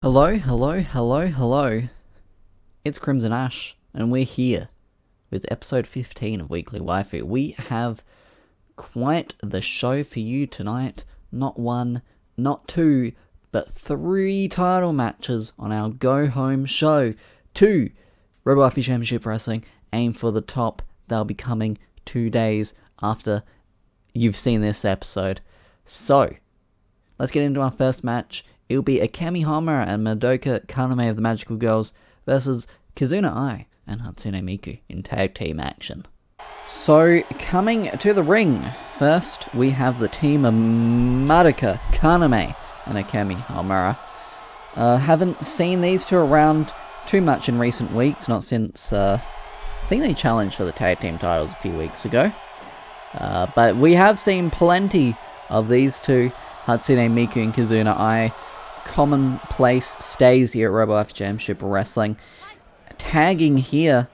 Hello, hello, hello, hello. It's Crimson Ash, and we're here with episode 15 of Weekly Waifu. We have quite the show for you tonight. Not one, not two, but 3 title matches on our go-home show. 2 Robowaifu Championship Wrestling, aim for the top. They'll be coming 2 days after you've seen this episode. So, let's get into our first match. It'll be Akemi Homura and Madoka Kaname of the Magical Girls versus Kizuna Ai and Hatsune Miku in tag team action. So, coming to the ring, first we have the team of Madoka Kaname and Akemi Homura. Haven't seen these two around too much in recent weeks, not since, I think they challenged for the tag team titles a few weeks ago. But we have seen plenty of these two, Hatsune Miku and Kizuna Ai. Commonplace stays here at Robowaifu Championship Wrestling. Tagging here,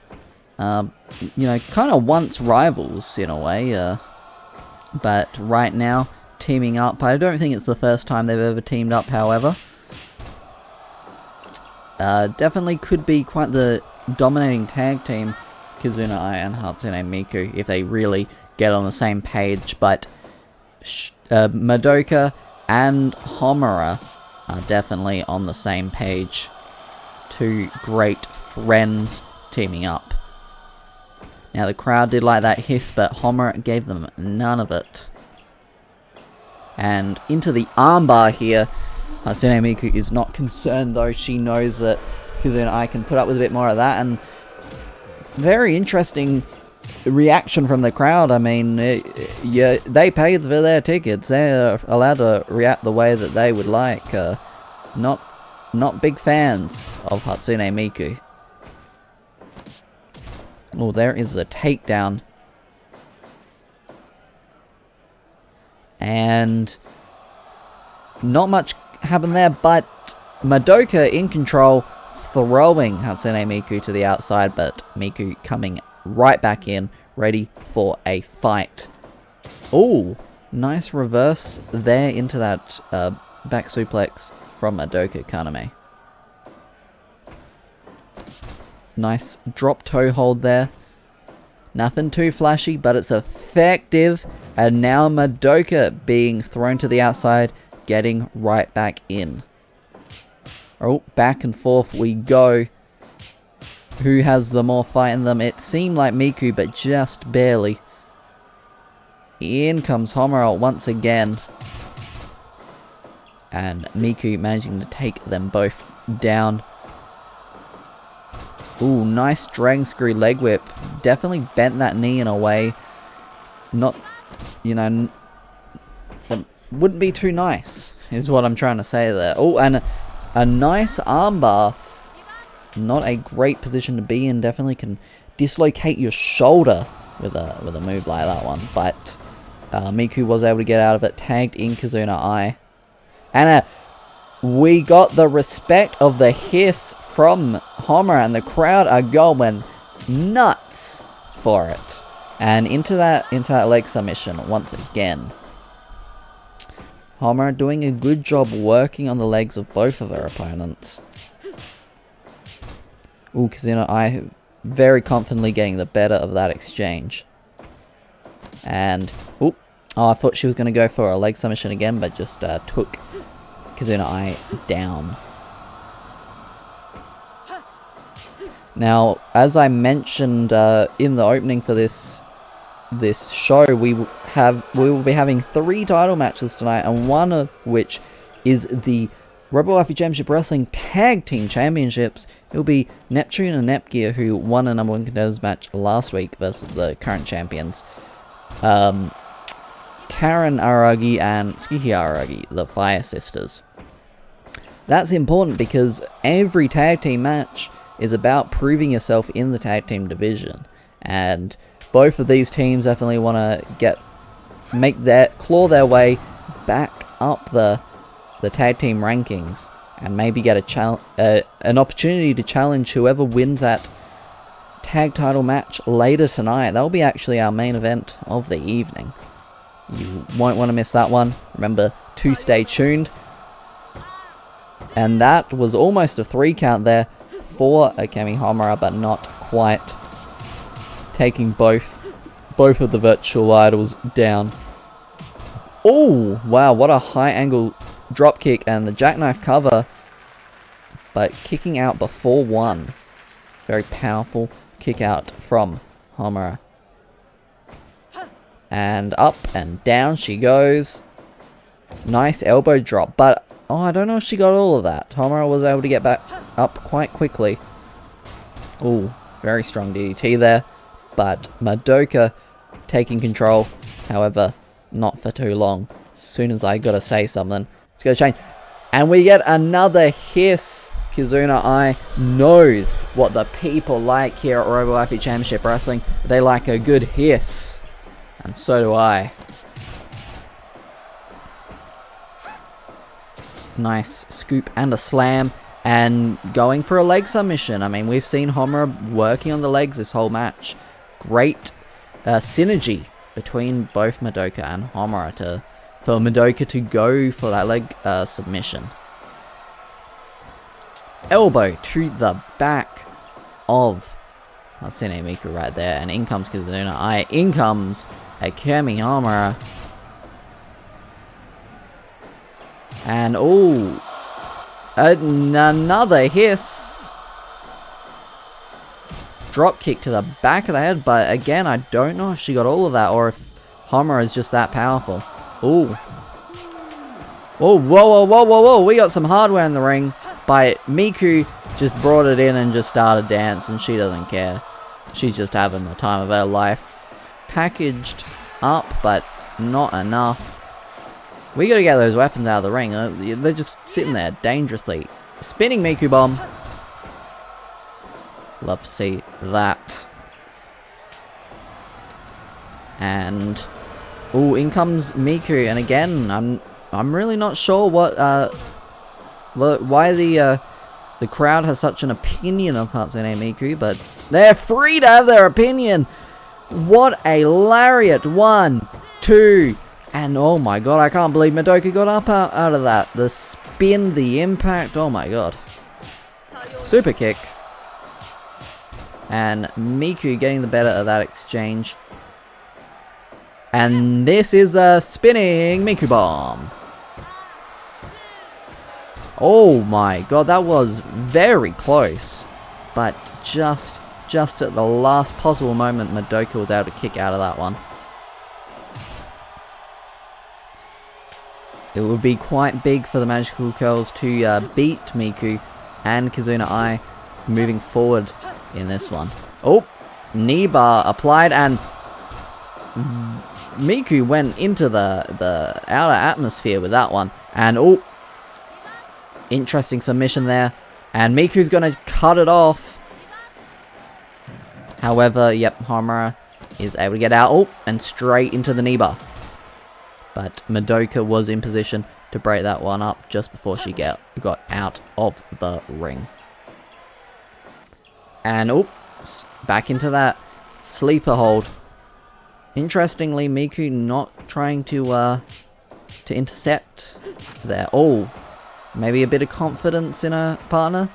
kind of once rivals in a way, but right now teaming up. I don't think it's the first time they've ever teamed up, however. Definitely could be quite the dominating tag team, Kizuna Ai and Hatsune Miku, if they really get on the same page, but Madoka and Homura are definitely on the same page. 2 great friends teaming up. Now the crowd did like that hiss, but Homura gave them none of it. And into the armbar here. Hatsune Miku is not concerned though. She knows that Kizuna Ai can put up with a bit more of that. And very interesting reaction from the crowd. I mean, they paid for their tickets. They're allowed to react the way that they would like. Not big fans of Hatsune Miku. Oh, there is a takedown. And not much happened there, but Madoka in control, throwing Hatsune Miku to the outside, but Miku coming right back in, ready for a fight. Oh, nice reverse there into that back suplex from Madoka Kaname. Nice drop toe hold there. Nothing too flashy, but it's effective. And now Madoka being thrown to the outside, getting right back in. Oh, back and forth we go. Who has the more fight in them? It seemed like Miku, but just barely. In comes Homura once again. And Miku managing to take them both down. Ooh, nice dragon screw leg whip. Definitely bent that knee in a way. Not, that wouldn't be too nice, is what I'm trying to say there. Oh, and a nice armbar. Not a great position to be in. Definitely can dislocate your shoulder with a move like that one. But Miku was able to get out of it. Tagged in Kizuna Ai. And we got the respect of the hiss from Homura. And the crowd are going nuts for it. And into that leg submission once again. Homura doing a good job working on the legs of both of her opponents. Ooh, Kizuna Ai very confidently getting the better of that exchange. And, oh, I thought she was going to go for a leg submission again, but just took Kizuna Ai down. Now, as I mentioned in the opening for this show, we will be having 3 title matches tonight, and one of which is the Robowaifu Championship Wrestling Tag Team Championships. It'll be Neptune and Nepgear, who won a number 1 contenders match last week versus the current champions. Karen Aragi and Tsuki Aragi, the Fire Sisters. That's important because every tag team match is about proving yourself in the tag team division. And both of these teams definitely want to claw their way back up the tag team rankings and maybe get an opportunity to challenge whoever wins that tag title match later tonight. That'll be actually our main event of the evening. You won't want to miss that one. Remember to stay tuned. And that was almost a 3 count there for Akemi Homura, but not quite. Taking both of the virtual idols down. Oh, wow, what a high angle drop kick and the jackknife cover. But kicking out before 1. Very powerful kick out from Homura. And up and down she goes. Nice elbow drop, but oh, I don't know if she got all of that. Homura was able to get back up quite quickly. Oh, very strong DDT there. But Madoka taking control. However, not for too long. As soon as I gotta say something, it's gonna change. And we get another hiss. Kizuna Ai knows what the people like here at Robowaifu Championship Wrestling. They like a good hiss. And so do I. Nice scoop and a slam. And going for a leg submission. I mean, we've seen Homura working on the legs this whole match. Great synergy between both Madoka and Homura for Madoka to go for that leg submission. Elbow to the back of Hatsune Miku right there. And in comes Kizuna Ai. In comes Akemi Homura. And oh, another hiss. Drop kick to the back of the head, but again, I don't know if she got all of that or if Homura is just that powerful. Ooh. Oh, whoa. We got some hardware in the ring, but Miku just brought it in and just started dancing. She doesn't care. She's just having the time of her life. Packaged up, but not enough. We gotta get those weapons out of the ring. They're just sitting there dangerously. Spinning Miku bomb. Love to see that. And oh, in comes Miku, and again, I'm really not sure why the crowd has such an opinion of Hatsune Miku, but they're free to have their opinion. What a lariat! 1, 2. And oh my god, I can't believe Madoka got up out of that. The spin, the impact, oh my god. Super kick. And Miku getting the better of that exchange. And this is a spinning Miku bomb. Oh my god, that was very close. But just at the last possible moment, Madoka was able to kick out of that one. It would be quite big for the Magical Girls to beat Miku and Kizuna Ai moving forward in this one. Oh, knee bar applied, and Miku went into the outer atmosphere with that one. And oh, interesting submission there. And Miku's going to cut it off. However, yep, Homura is able to get out. Oh, and straight into the knee bar. But Madoka was in position to break that one up just before she got out of the ring. And oh, back into that sleeper hold. Interestingly, Miku not trying to intercept there. Oh, maybe a bit of confidence in her partner.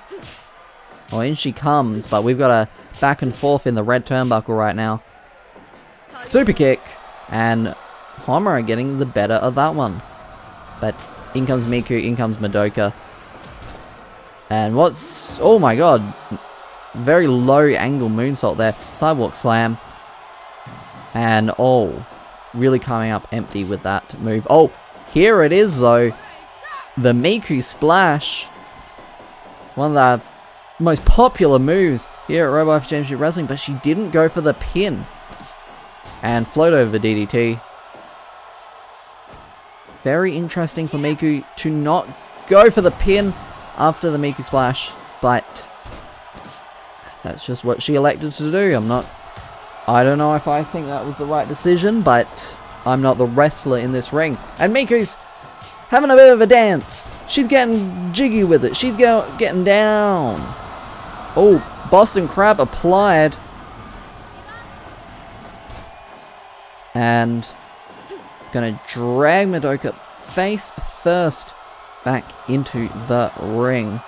Oh, in she comes, but we've got a back and forth in the red turnbuckle right now. Super kick, and Homura getting the better of that one. But in comes Miku, in comes Madoka. And what's... oh my god. Very low angle moonsault there. Sidewalk slam. And oh, really coming up empty with that move. Oh, here it is though. The Miku splash. One of the most popular moves here at Robowaifu Championship Wrestling, but she didn't go for the pin. And float over DDT. Very interesting for Miku to not go for the pin after the Miku splash, but that's just what she elected to do. I don't know if I think that was the right decision, but I'm not the wrestler in this ring. And Miku's having a bit of a dance. She's getting jiggy with it. She's getting down. Oh, Boston Crab applied. And gonna drag Madoka face first back into the ring.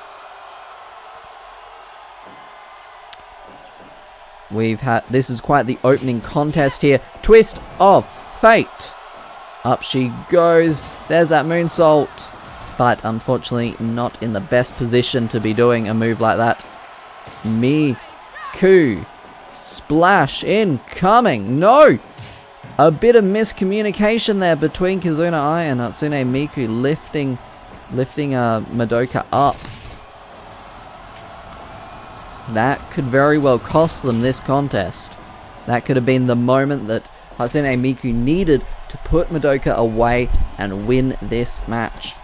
This is quite the opening contest here. Twist of fate. Up she goes. There's that moonsault. But unfortunately not in the best position to be doing a move like that. Miku. Splash incoming. No! A bit of miscommunication there between Kizuna Ai and Hatsune Miku lifting Madoka up. That could very well cost them this contest. That could have been the moment that Hatsune Miku needed to put Madoka away and win this match.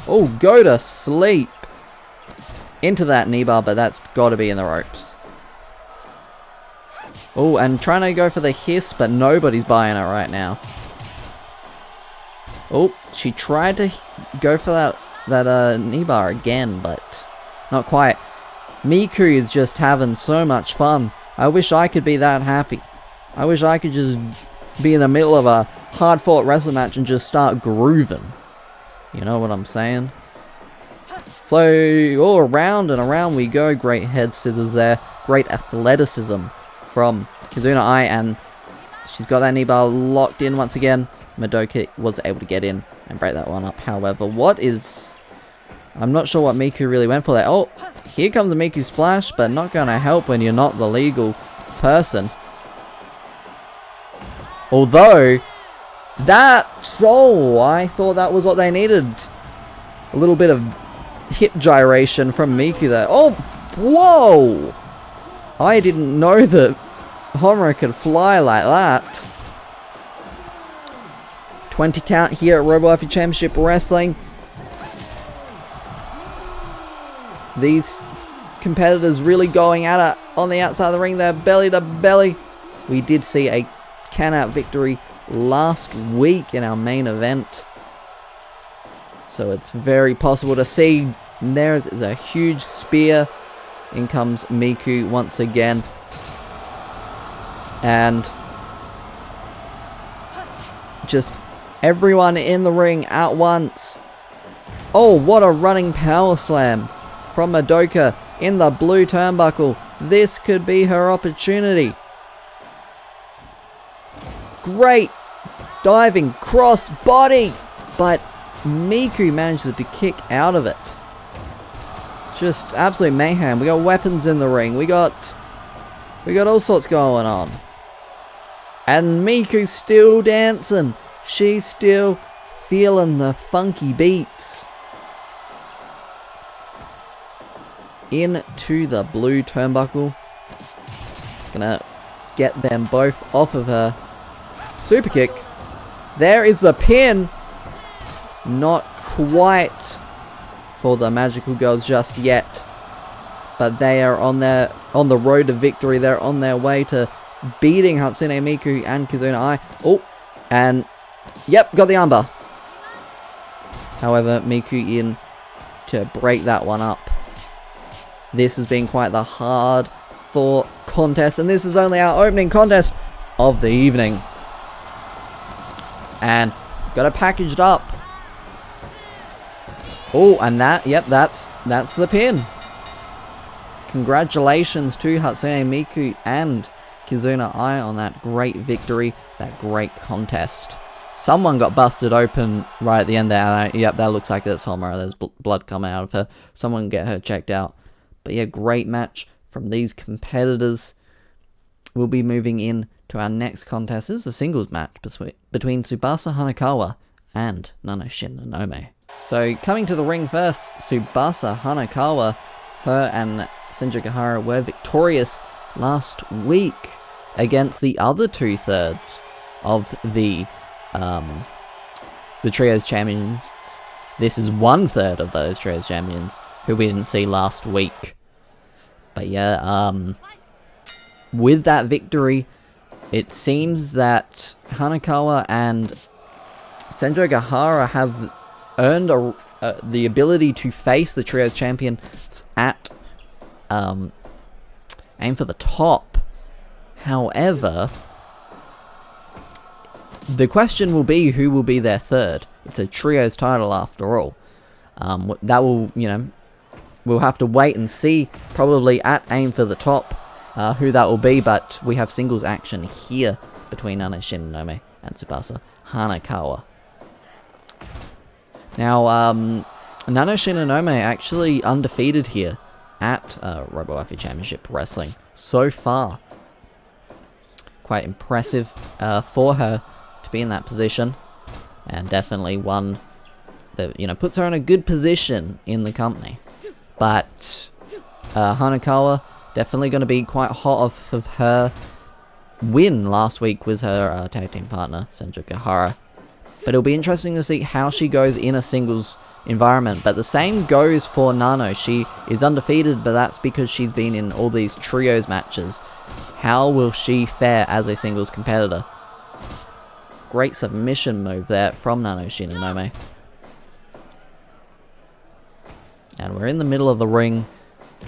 Oh, go to sleep. Into that knee bar, but that's got to be in the ropes. Oh, and trying to go for the hiss, but nobody's buying it right now. Oh, she tried to go for that knee bar again, but not quite. Miku is just having so much fun. I wish I could be that happy. I wish I could just be in the middle of a hard-fought wrestling match and just start grooving. You know what I'm saying? Flow all around and around we go. Great head scissors there. Great athleticism from Kizuna Ai, and she's got that knee bar locked in once again. Madoka was able to get in and break that one up. However, I'm not sure what Miku really went for there. Oh, here comes a Miku splash, but not going to help when you're not the legal person. Although, I thought that was what they needed. A little bit of hip gyration from Miku there. Oh, whoa! I didn't know that Homura could fly like that. 20 count here at Robowaifu Championship Wrestling. These competitors really going at it on the outside of the ring there, belly to belly. We did see a count-out victory last week in our main event. So it's very possible to see. There is a huge spear. In comes Miku once again. And just everyone in the ring at once. Oh, what a running power slam from Madoka in the blue turnbuckle. This could be her opportunity. Great diving cross body, but Miku manages to kick out of it. Just absolute mayhem. We got weapons in the ring. We got all sorts going on. And Miku's still dancing. She's still feeling the funky beats. Into the blue turnbuckle. Gonna get them both off of her. Super kick. There is the pin. Not quite for the Magical Girls just yet. But they are on the road to victory. They're on their way to beating Hatsune Miku and Kizuna Ai. Oh, and yep, got the armbar. However, Miku in to break that one up. This has been quite the hard-fought contest, and this is only our opening contest of the evening. And got it packaged up. Oh, and that's the pin. Congratulations to Hatsune Miku and Kizuna Ai on that great victory, that great contest. Someone got busted open right at the end there. Yep, that looks like it's Homura. There's blood coming out of her. Someone get her checked out. But yeah, great match from these competitors. We'll be moving in to our next contest. This is a singles match between Tsubasa Hanakawa and Nanoshin Nanome. So coming to the ring first, Tsubasa Hanakawa, her and Senju Gahara were victorious last week against the other 2/3 of the Trios Champions. This is 1/3 of those Trios Champions who we didn't see last week. But yeah, with that victory, it seems that Hanakawa and Senju Gahara have earned the ability to face the Trios Champions at Aim for the Top. However, the question will be who will be their third. It's a trios title after all. That will, we'll have to wait and see, probably at Aim for the Top, who that will be, but we have singles action here between Nano Shinonome and Tsubasa Hanakawa. Now, Nano Shinonome actually undefeated here at Robowaifu Championship Wrestling so far. Quite impressive for her to be in that position, and definitely one that, puts her in a good position in the company. But Hanakawa definitely going to be quite hot off of her win last week with her tag team partner, Senju Gahara. But it'll be interesting to see how she goes in a singles environment. But the same goes for Nano. She is undefeated, but that's because she's been in all these trios matches. How will she fare as a singles competitor? Great submission move there from Nano Shinonome. And we're in the middle of the ring.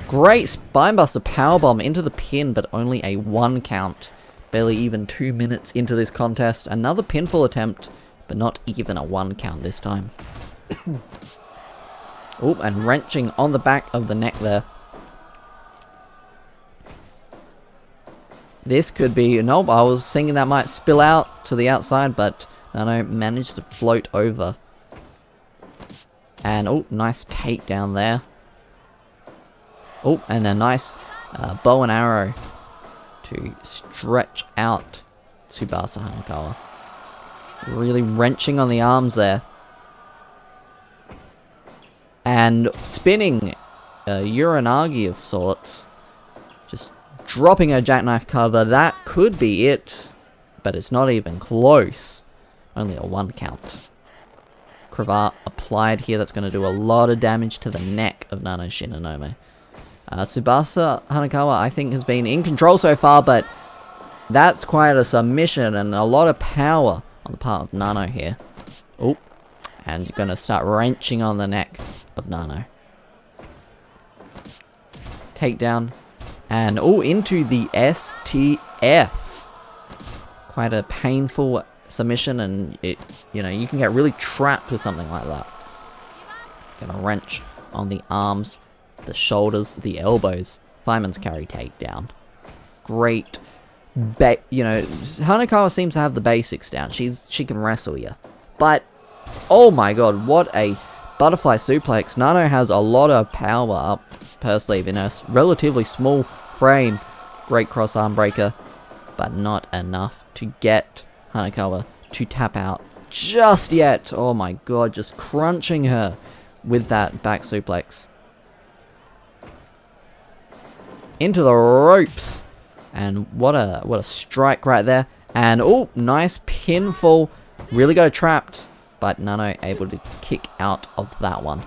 Great spinebuster powerbomb into the pin, but only a 1 count. Barely even 2 minutes into this contest. Another pinfall attempt, but not even a 1 count this time. Oh, and wrenching on the back of the neck there. This could be... Nope, I was thinking that might spill out to the outside, but Nano managed to float over. And, oh, nice takedown there. Oh, and a nice bow and arrow to stretch out Tsubasa Hanakawa. Really wrenching on the arms there. And spinning Uranagi of sorts. Just dropping her jackknife cover. That could be it, but it's not even close. Only a 1 count. Cravat applied here. That's going to do a lot of damage to the neck of Nano Shinonome. Tsubasa Hanakawa, I think, has been in control so far, but that's quite a submission and a lot of power on the part of Nano here. Oh, and you're going to start wrenching on the neck of Nano. Takedown. And, oh, into the STF. Quite a painful submission, and it, you can get really trapped with something like that. Gonna wrench on the arms, the shoulders, the elbows. Fireman's carry takedown. Great. Hanakawa seems to have the basics down. She can wrestle you. But, oh my god, what a butterfly suplex. Nano has a lot of power up her sleeve in a relatively small frame. Great cross arm breaker, but not enough to get Hanakawa to tap out just yet. Oh my god, just crunching her with that back suplex. Into the ropes. And what a strike right there. And oh, nice pinfall. Really got trapped, but Nano able to kick out of that one.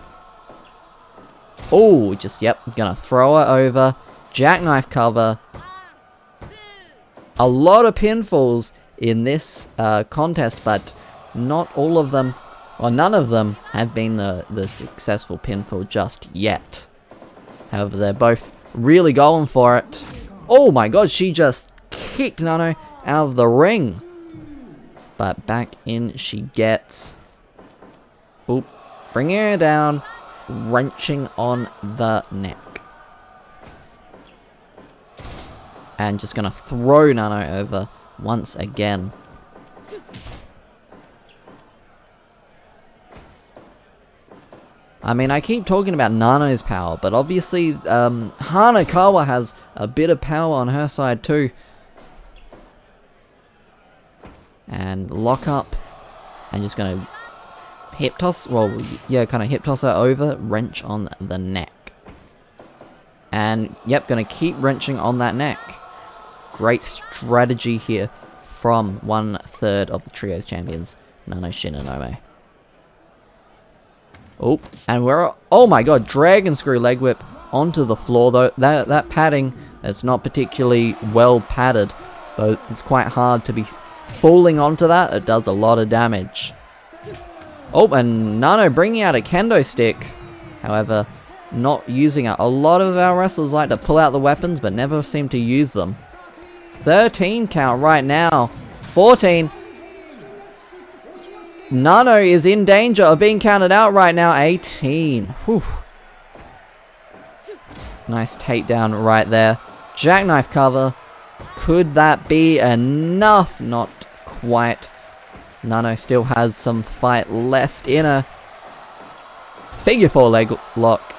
Oh, gonna throw her over. Jackknife cover. A lot of pinfalls in this contest, but not all of them, or none of them, have been the successful pinfall just yet. However, they're both really going for it. Oh my god, she just kicked Nano out of the ring. But back in she gets. Oop, bringing her down, wrenching on the neck. And just gonna throw Nano over once again. I mean, I keep talking about Nano's power, but obviously Hanakawa has a bit of power on her side too. And lock up. And just gonna hip toss, well, yeah, kind of hip toss her over, wrench on the neck. And, yep, gonna keep wrenching on that neck. Great strategy here from 1/3 of the Trios champions, Nano Shinonome. Oh, and we're, oh my god, dragon screw leg whip onto the floor though. That padding, it's not particularly well padded, though it's quite hard to be falling onto that. It does a lot of damage. Oh, and Nano bringing out a kendo stick. However, not using it. A lot of our wrestlers like to pull out the weapons, but never seem to use them. 13 count right now. 14. Nano is in danger of being counted out right now. 18. Whew. Nice takedown right there. Jackknife cover. Could that be enough? Not quite. Nano still has some fight left in her. Figure 4 leg lock.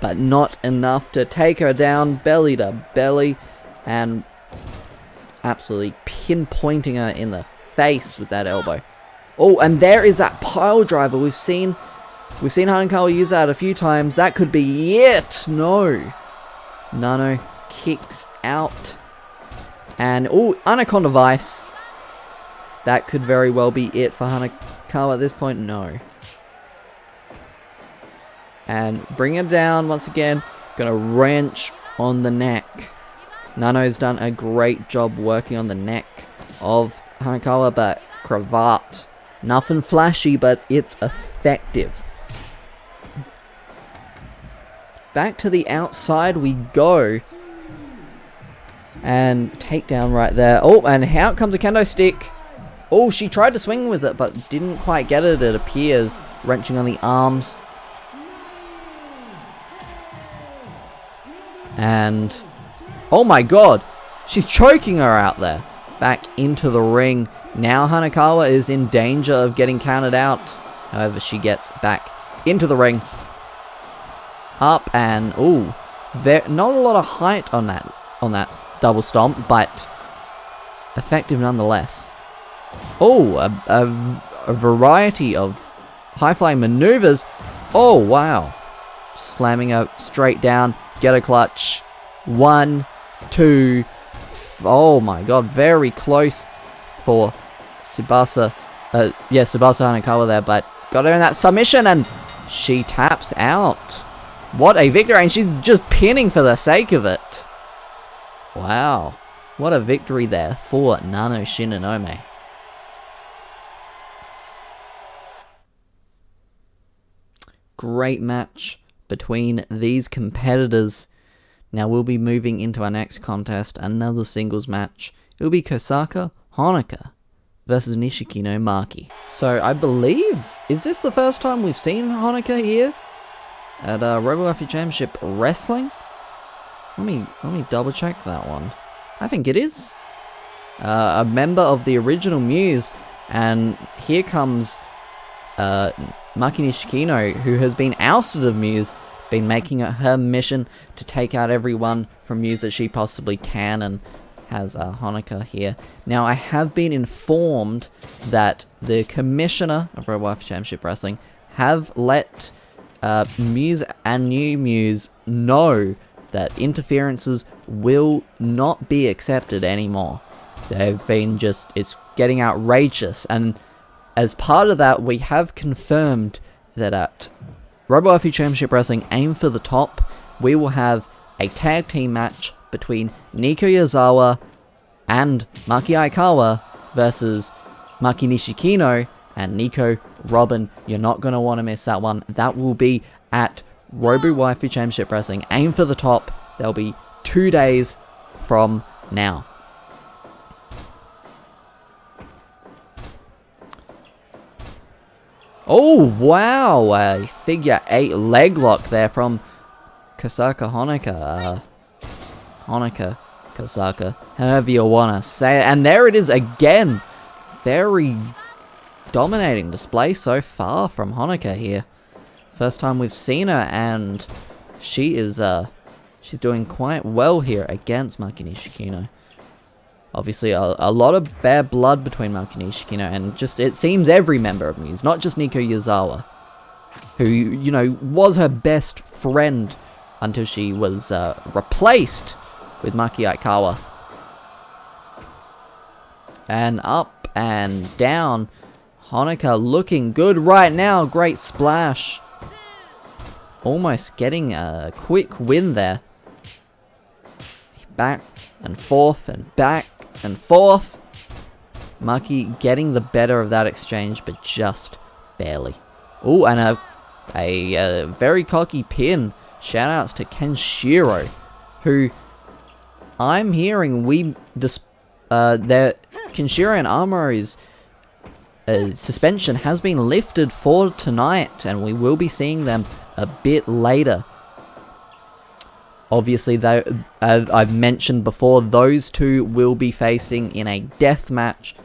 But not enough to take her down belly to belly. And absolutely pinpointing her in the face with that elbow. Oh, and there is that pile driver. We've seen Hanekawa use that a few times. That could be it. No. Nano kicks out. And, oh, Anaconda Vice. That could very well be it for Hanekawa at this point. No. And bring it down once again. Gonna wrench on the neck. Nano's done a great job working on the neck of Hanekawa, but cravat. Nothing flashy, but it's effective. Back to the outside we go. And takedown right there. Oh, and out comes a kendo stick. Oh, she tried to swing with it, but didn't quite get it, it appears. Wrenching on the arms. And, oh my god, she's choking her out there. Back into the ring. Now Hanekawa is in danger of getting counted out. However, she gets back into the ring. Up and, ooh, not a lot of height on that double stomp, but effective nonetheless. Oh, a variety of high-flying maneuvers. Oh, wow. Slamming her straight down. Get a clutch. 1, 2. Oh my god, very close for Tsubasa. Tsubasa Hanekawa there, but got her in that submission and she taps out. What a victory, and she's just pinning for the sake of it. Wow. What a victory there for Nano Shinonome. Great match between these competitors. Now we'll be moving into our next contest, another singles match. It will be Kosaka Honoka versus Nishikino Maki. So I believe, is this the first time we've seen Honoka here at Robowaifu Championship Wrestling? Let me double check that one. I think it is. A member of the original Muse, and here comes Maki Nishikino, who has been ousted of Muse, been making it her mission to take out everyone from Muse that she possibly can, and has Honoka here. Now, I have been informed that the commissioner of Robowaifu Championship Wrestling have let Muse and New Muse know that interferences will not be accepted anymore. They've been it's getting outrageous, and as part of that, we have confirmed that at Robowaifu Championship Wrestling Aim for the Top, we will have a tag team match between Nico Yazawa and Maki Aikawa versus Maki Nishikino and Nico Robin. You're not going to want to miss that one. That will be at Robowaifu Championship Wrestling Aim for the Top. There'll be 2 days from now. Oh, wow, a figure 8 leg lock there from Kosaka Honoka. Honoka Kosaka, however you want to say it. And there it is again. Very dominating display so far from Honoka here. First time we've seen her, and she is, she's doing quite well here against Maki Nishikino. Obviously, a lot of bad blood between Maki Nishikino and just, it seems, every member of Muse, not just Nico Yazawa, who, you know, was her best friend until she was replaced with Maki Aikawa. And up and down. Honoka looking good right now. Great splash. Almost getting a quick win there. Back and forth and back and forth. Maki getting the better of that exchange, but just barely. Oh, and a very cocky pin. Shoutouts to Kenshiro, who I'm hearing Kenshiro and Amari's suspension has been lifted for tonight, and we will be seeing them a bit later. Obviously, though, as I've mentioned before, those two will be facing in a death match,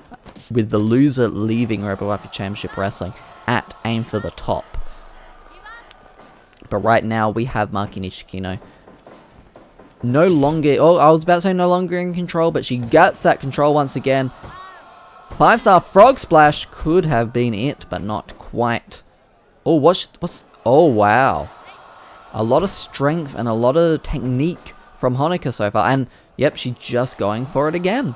with the loser leaving Robowaifu Championship Wrestling at Aim for the Top. But right now, we have Maki Nishikino no longer... Oh, I was about to say no longer in control, but she gets that control once again. 5-star Frog Splash could have been it, but not quite. Oh, what's... Oh, wow. A lot of strength and a lot of technique from Honoka so far. And, yep, she's just going for it again.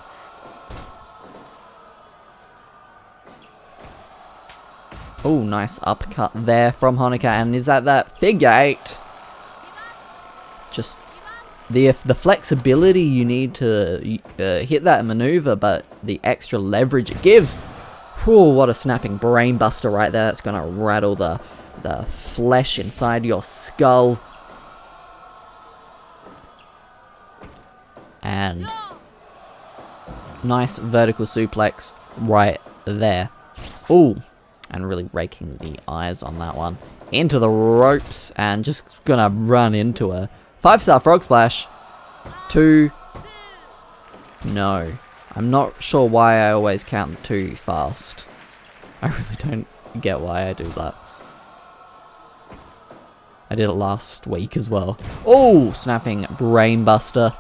Oh, nice uppercut there from Honoka. And is that figure 8? Just the flexibility you need to hit that maneuver, but the extra leverage it gives. Whew, what a snapping brain buster right there. That's going to rattle the flesh inside your skull. And nice vertical suplex right there. Ooh, and really raking the eyes on that one. Into the ropes, and just gonna run into a 5-star Frog Splash. 2. No. I'm not sure why I always count 2 fast. I really don't get why I do that. I did it last week as well. Oh, snapping brainbuster.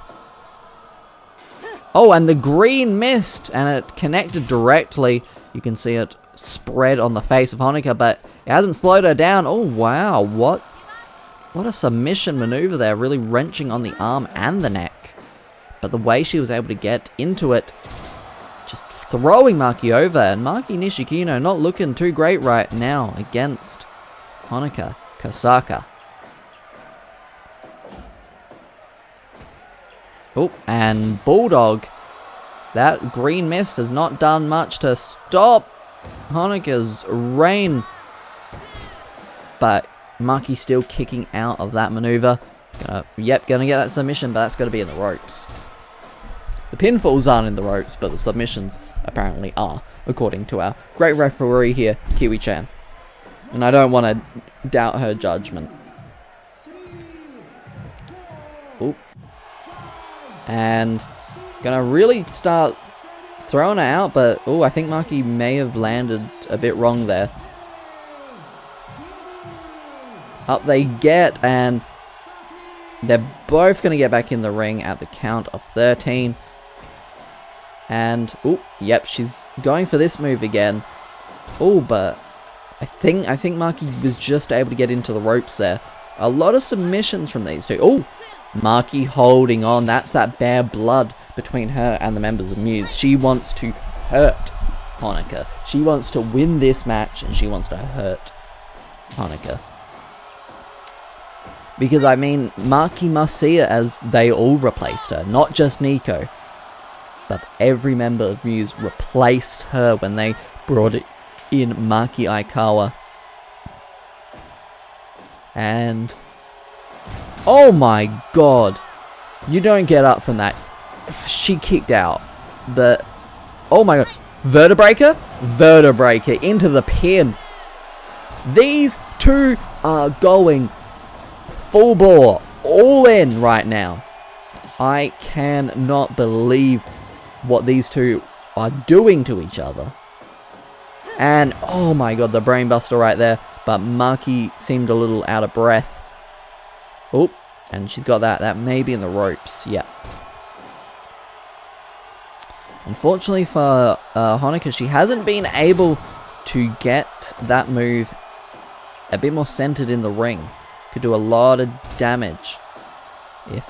Oh, and the green missed, and it connected directly. You can see it spread on the face of Honoka, but it hasn't slowed her down. Oh, wow. What a submission maneuver there. Really wrenching on the arm and the neck. But the way she was able to get into it, just throwing Maki over. And Maki Nishikino not looking too great right now against Honoka Kosaka. Oh, and Bulldog. That green mist has not done much to stop Honoka's reign. But Maki still kicking out of that maneuver. Yep, gonna get that submission, but that's gonna be in the ropes. The pinfalls aren't in the ropes, but the submissions apparently are, according to our great referee here, Kiwi-chan. And I don't want to doubt her judgment. Oop. And gonna really start throwing her out, but oh, I think Maki may have landed a bit wrong there. Up they get, and they're both gonna get back in the ring at the count of 13. And oh, yep, she's going for this move again. Oh, but I think Maki was just able to get into the ropes there. A lot of submissions from these two. Oh, Maki holding on. That's that bare blood between her and the members of Muse. She wants to hurt Honoka. She wants to win this match, and she wants to hurt Honoka. Because, I mean, Maki must see it as they all replaced her. Not just Nico. But every member of Muse replaced her when they brought it in Maki Aikawa. And... oh my god. You don't get up from that. She kicked out. Oh my god. Vertebraker? Vertebraker into the pin. These two are going full bore. All in right now. I cannot believe what these two are doing to each other. And, oh my god, the brainbuster right there. But Maki seemed a little out of breath. Oh, and she's got that. That may be in the ropes. Yeah. Unfortunately for Honoka, she hasn't been able to get that move a bit more centered in the ring. Could do a lot of damage if...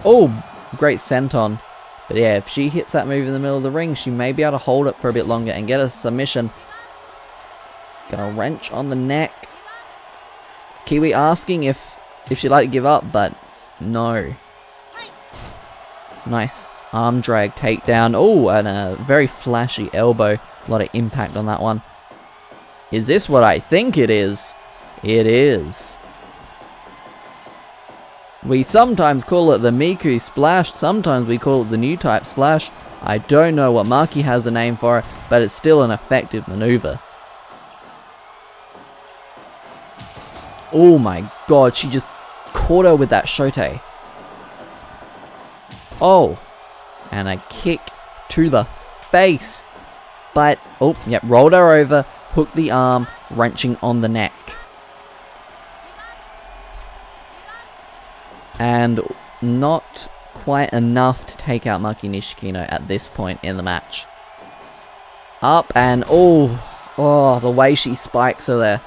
oh, great senton. But yeah, if she hits that move in the middle of the ring, she may be able to hold it for a bit longer and get a submission. Gonna wrench on the neck. Kiwi asking if she'd like to give up, but no. Nice arm drag takedown. Oh, and a very flashy elbow. A lot of impact on that one. Is this what I think it is? It is. We sometimes call it the Miku Splash. Sometimes we call it the new type Splash. I don't know what Maki has a name for it, but it's still an effective maneuver. Oh my god, she just caught her with that shote. Oh, and a kick to the face. But, oh, yep, rolled her over, hooked the arm, wrenching on the neck. And not quite enough to take out Maki Nishikino at this point in the match. Up and, oh, the way she spikes her there.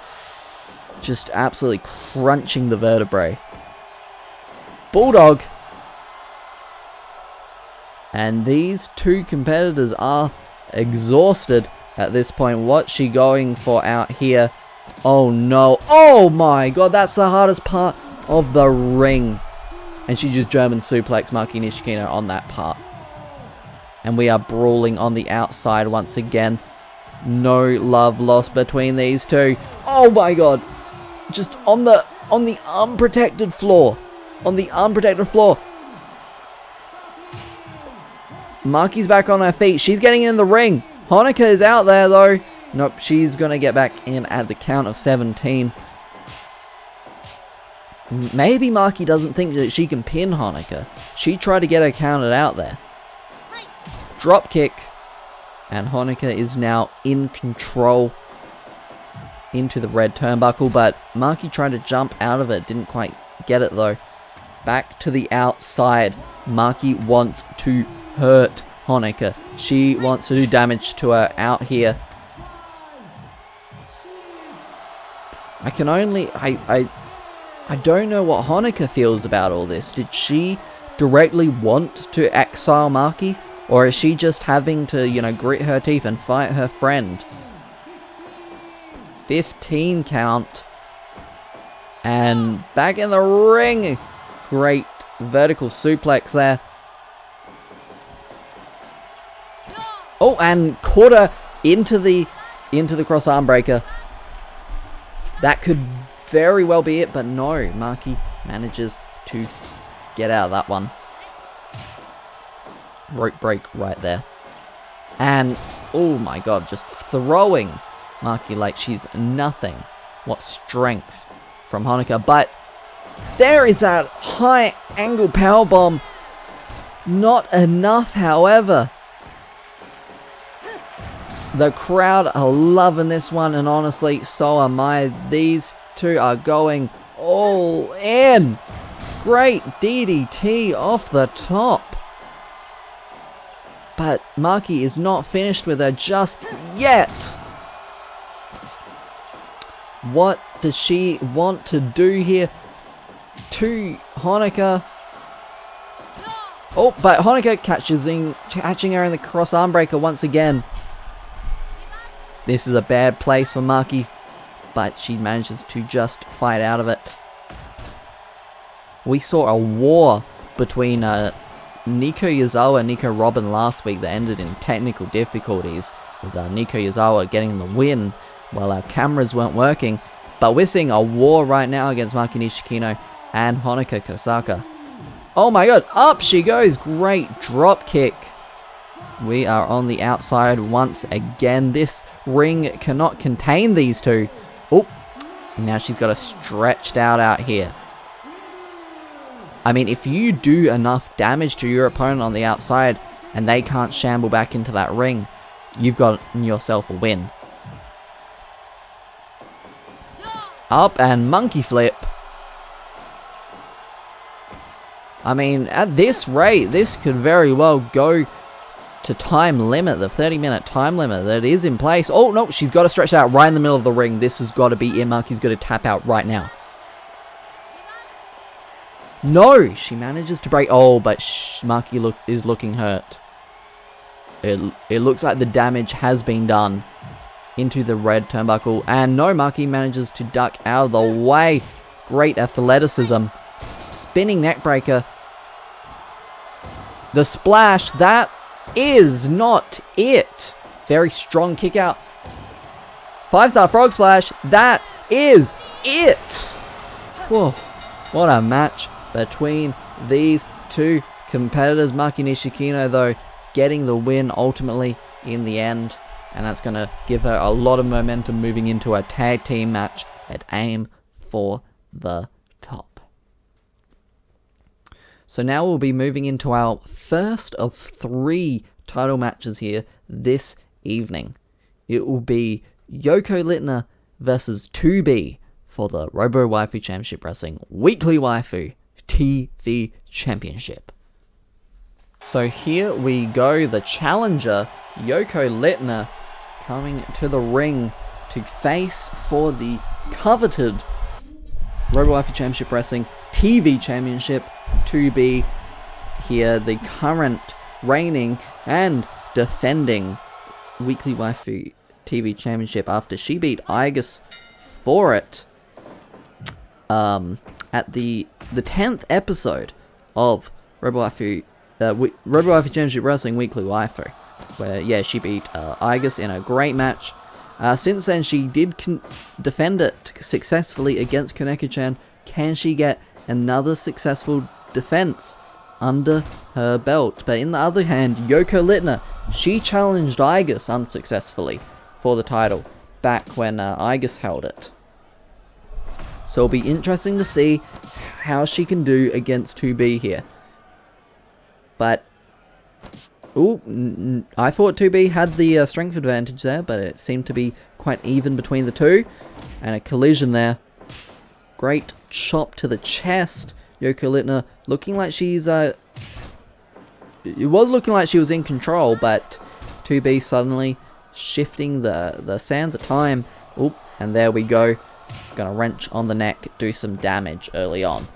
Just absolutely crunching the vertebrae. Bulldog. And these two competitors are exhausted at this point. What's she going for out here? Oh no. Oh my god, that's the hardest part of the ring. And she just German suplex Maki Nishikino on that part. And we are brawling on the outside once again. No love lost between these two. Oh my god. Just on the unprotected floor. On the unprotected floor. Maki's back on her feet. She's getting in the ring. Honoka is out there though. Nope, she's going to get back in at the count of 17. Maybe Maki doesn't think that she can pin Honoka. She tried to get her counted out there. Drop kick. And Honoka is now in control into the red turnbuckle, but Maki tried to jump out of it. Didn't quite get it though. Back to the outside. Maki wants to hurt Honoka. She wants to do damage to her out here. I don't know what Honoka feels about all this. Did she directly want to exile Maki? Or is she just having to, you know, grit her teeth and fight her friend? 15 count. And back in the ring. Great vertical suplex there. Oh, and caught her into the cross arm breaker. That could very well be it, but no. Maki manages to get out of that one. Rope break right there. And, oh my god, just throwing Maki like she's nothing. What strength from Honoka. But there is that high angle powerbomb. Not enough, however. The crowd are loving this one, and honestly, so am I. These two are going all in. Great DDT off the top. But Maki is not finished with her just yet. What does she want to do here to Honoka? Oh, but Honoka catching her in the cross arm breaker once again. This is a bad place for Maki, but she manages to just fight out of it. We saw a war between Nico Yazawa and Nico Robin last week that ended in technical difficulties, with Nico Yazawa getting the win while our cameras weren't working. But we're seeing a war right now against Maki Nishikino and Honoka Kosaka. Oh my god, up she goes! Great drop kick. We are on the outside once again. This ring cannot contain these two. Oh, now she's got her stretched out here. I mean, if you do enough damage to your opponent on the outside and they can't shamble back into that ring, you've got yourself a win. Up and monkey flip. I mean, at this rate, this could very well go to time limit, the 30-minute time limit that is in place. Oh, no, she's got to stretch out right in the middle of the ring. This has got to be it. Maki's got to tap out right now. No, she manages to break. Oh, but Maki is looking hurt. It looks like the damage has been done into the red turnbuckle. And no, Maki manages to duck out of the way. Great athleticism. Spinning neckbreaker. The splash, that is not it. Very strong kick out. 5-star frog splash. That is it. Whoa, what a match between these two competitors. Maki Nishikino, though, getting the win ultimately in the end. And that's going to give her a lot of momentum moving into a tag team match at Aim for the Top. So now we'll be moving into our first of 3 title matches here this evening. It will be Yoko Littner versus 2B for the Robowaifu Championship Wrestling Weekly Waifu TV Championship. So here we go, the challenger, Yoko Littner, coming to the ring to face for the coveted Robowaifu Championship Wrestling TV Championship, to be here the current reigning and defending Weekly Waifu TV Championship after she beat Igus for it at the 10th episode of Robowaifu Championship Wrestling Weekly Waifu, where she beat Igus in a great match. Since then, she did defend it successfully against Koneko-chan. Can she get another successful defense under her belt? But in the other hand, Yoko Littner, she challenged Igus unsuccessfully for the title back when Igus held it. So it'll be interesting to see how she can do against 2B here. But I thought 2B had the strength advantage there, but it seemed to be quite even between the two. And a collision there. Great chop to the chest. Yoko Littner looking like she's... it was looking like she was in control, but 2B suddenly shifting the sands of time. And there we go. Gonna wrench on the neck, do some damage early on.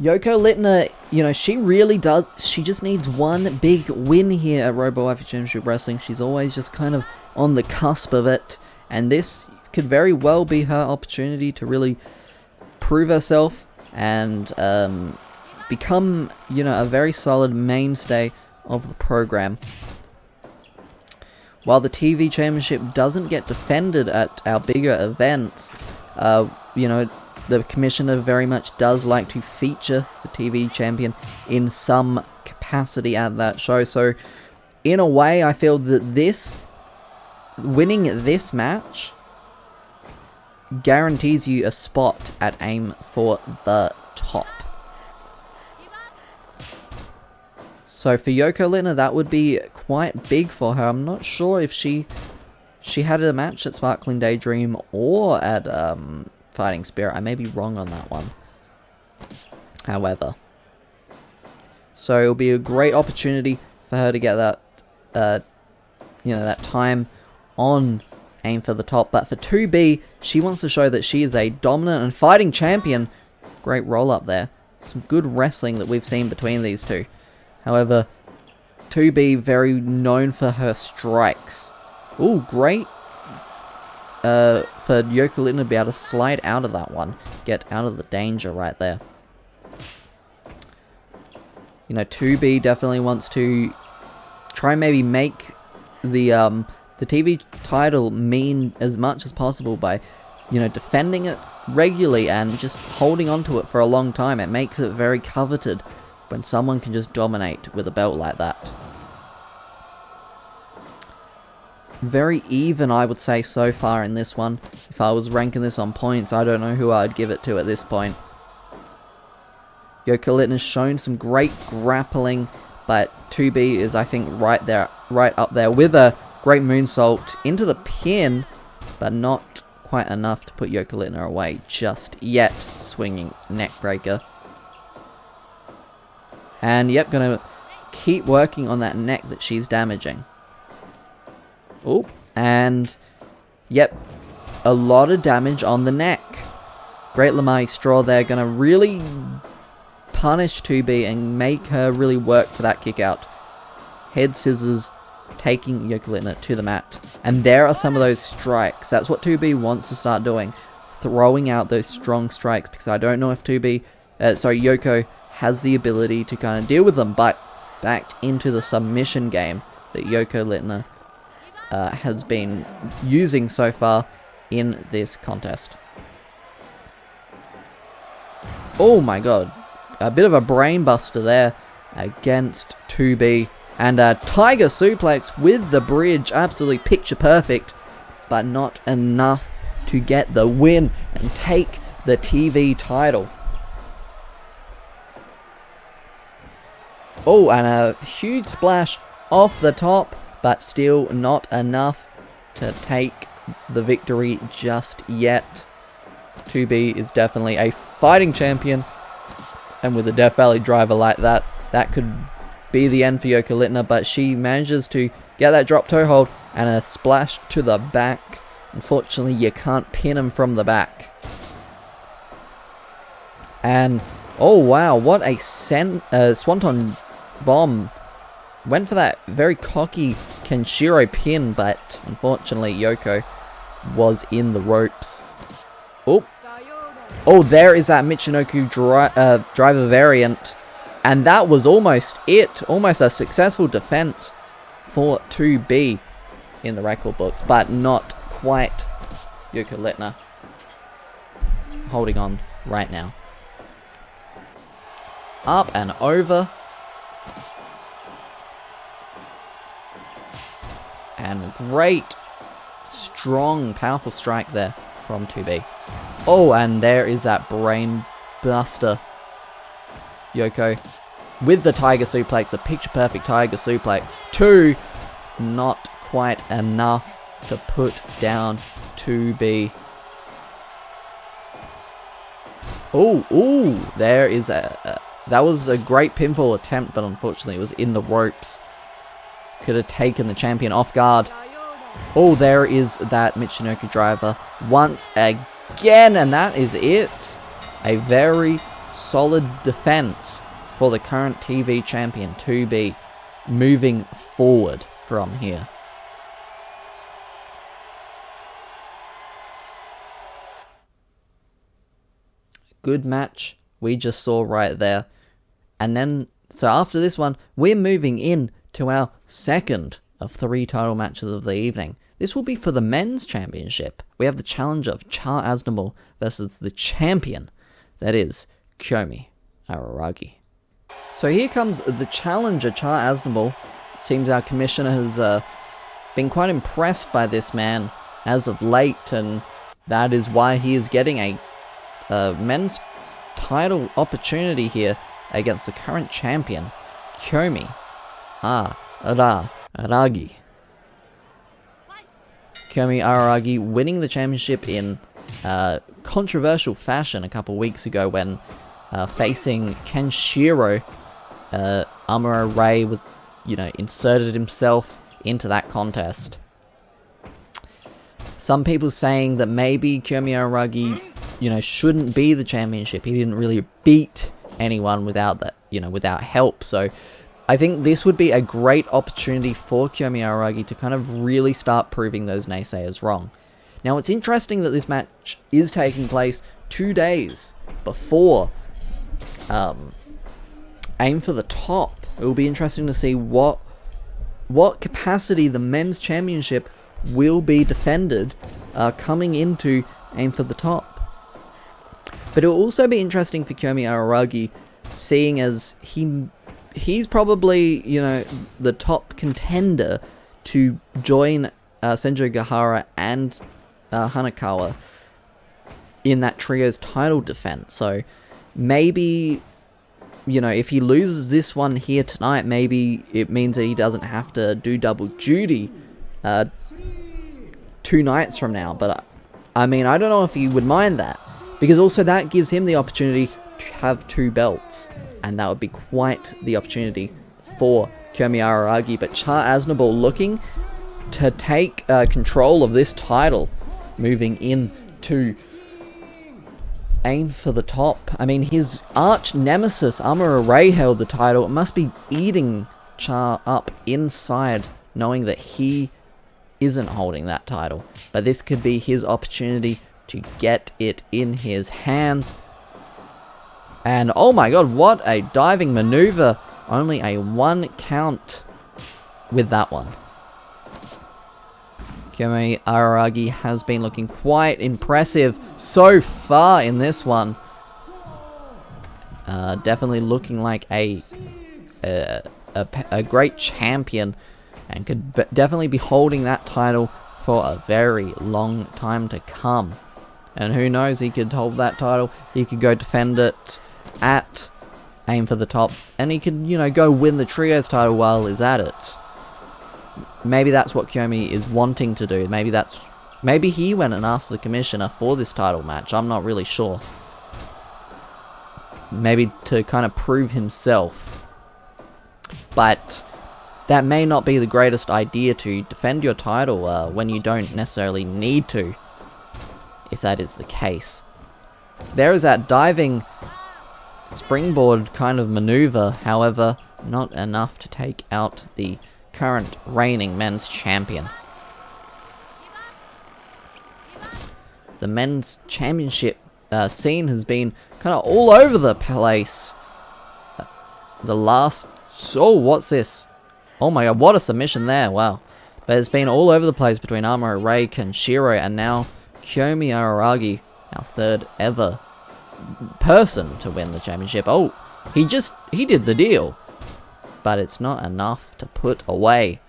Yoko Littner, she really does, she just needs one big win here at Robowaifu Championship Wrestling. She's always just kind of on the cusp of it, and this could very well be her opportunity to really prove herself and become, a very solid mainstay of the program. While the TV Championship doesn't get defended at our bigger events, the commissioner very much does like to feature the TV champion in some capacity at that show. So, in a way, I feel that winning this match guarantees you a spot at Aim for the Top. So for Yoko Littner, that would be quite big for her. I'm not sure if she had a match at Sparkling Daydream or at Fighting Spirit. I may be wrong on that one. However, so it'll be a great opportunity for her to get that, that time on Aim for the Top. But for 2B, she wants to show that she is a dominant and fighting champion. Great roll up there. Some good wrestling that we've seen between these two. However, 2B very known for her strikes. Great. For Yoko Littner to be able to slide out of that one. Get out of the danger right there. 2B definitely wants to try and maybe make the TV title mean as much as possible by, defending it regularly and just holding onto it for a long time. It makes it very coveted when someone can just dominate with a belt like that. Very even, I would say, so far in this one. If I was ranking this on points, I don't know who I'd give it to at this point. Yoko Littner's shown some great grappling, but 2B is, I think, right up there with a great moonsault into the pin, but not quite enough to put Yoko Littner away just yet. Swinging neck breaker. And yep, gonna keep working on that neck that she's damaging. And yep, a lot of damage on the neck. Great Lamai Straw there, gonna really punish 2B and make her really work for that kick out. Head scissors, taking Yoko Littner to the mat. And there are some of those strikes. That's what 2B wants to start doing. Throwing out those strong strikes, because I don't know if Yoko has the ability to kind of deal with them, but back into the submission game that Yoko Littner has been using so far in this contest. Oh my god. A bit of a brain buster there against 2B. And a Tiger Suplex with the bridge. Absolutely picture perfect. But not enough to get the win and take the TV title. Oh, and a huge splash off the top, but still not enough to take the victory just yet. 2B is definitely a fighting champion, and with a Death Valley driver like that, that could be the end for Yoko Littner, but she manages to get that drop toe hold and a splash to the back. Unfortunately, you can't pin him from the back. And, oh wow, what a Swanton Bomb. Went for that very cocky Kenshiro pin, but unfortunately Yoko was in the ropes. Oh, there is that Michinoku driver variant. And that was almost it. Almost a successful defense for 2B in the record books, but not quite. Yoko Littner holding on right now. Up and over. And great, strong, powerful strike there from 2B. Oh, and there is that brain buster. Yoko with the Tiger Suplex, the picture perfect Tiger Suplex. 2, not quite enough to put down 2B. Oh, there is that was a great pinfall attempt, but unfortunately it was in the ropes. Could have taken the champion off guard. Oh, there is that Michinoku driver once again, and that is it. A very solid defense for the current TV champion, 2B, moving forward from here. Good match we just saw right there. And then, so after this one, we're moving in to our second of 3 title matches of the evening. This will be for the men's championship. We have the challenger of Char Aznable versus the champion, that is Kiyomi Araragi. So here comes the challenger, Char Aznable. Seems our commissioner has been quite impressed by this man as of late, and that is why he is getting a men's title opportunity here against the current champion, Kiyomi Araragi. Kiyomi Araragi winning the championship in controversial fashion a couple weeks ago when facing Kenshiro. Amuro Ray was, inserted himself into that contest. Some people saying that maybe Kiyomi Araragi, shouldn't be the championship. He didn't really beat anyone without that, without help. So I think this would be a great opportunity for Kiyomi Araragi to kind of really start proving those naysayers wrong. Now, it's interesting that this match is taking place 2 days before Aim for the Top. It will be interesting to see what capacity the men's championship will be defended coming into Aim for the Top. But it will also be interesting for Kiyomi Araragi, seeing as he's probably, the top contender to join Senjo Gahara and Hanakawa in that trio's title defense. So maybe, if he loses this one here tonight, maybe it means that he doesn't have to do double duty 2 nights from now. But I don't know if he would mind that, because also that gives him the opportunity to have 2 belts. And that would be quite the opportunity for Kiyomi Araragi. But Char Aznable looking to take control of this title, moving into Aim for the Top. His arch nemesis, Amuro Ray, held the title. It must be eating Char up inside, knowing that he isn't holding that title. But this could be his opportunity to get it in his hands. And oh my god, what a diving maneuver. Only a 1 count with that one. Kiyomi Araragi has been looking quite impressive so far in this one. Definitely looking like a a great champion and could definitely be holding that title for a very long time to come. And who knows, he could hold that title, he could go defend it at Aim for the Top, and he could, you know, go win the Trios title while he's at it. Maybe that's what Kiyomi is wanting to do. Maybe he went and asked the commissioner for this title match. I'm not really sure. Maybe to kind of prove himself. But that may not be the greatest idea to defend your title when you don't necessarily need to, if that is the case. There is that diving springboard kind of maneuver, however, not enough to take out the current reigning men's champion. The men's championship scene has been kind of all over the place. Oh, what's this? Oh my god, what a submission there, wow. But it's been all over the place between Amuro Ray, Kenshiro, and now Kiyomi Araragi, our third ever person to win the championship. Oh, he did the deal. But it's not enough to put away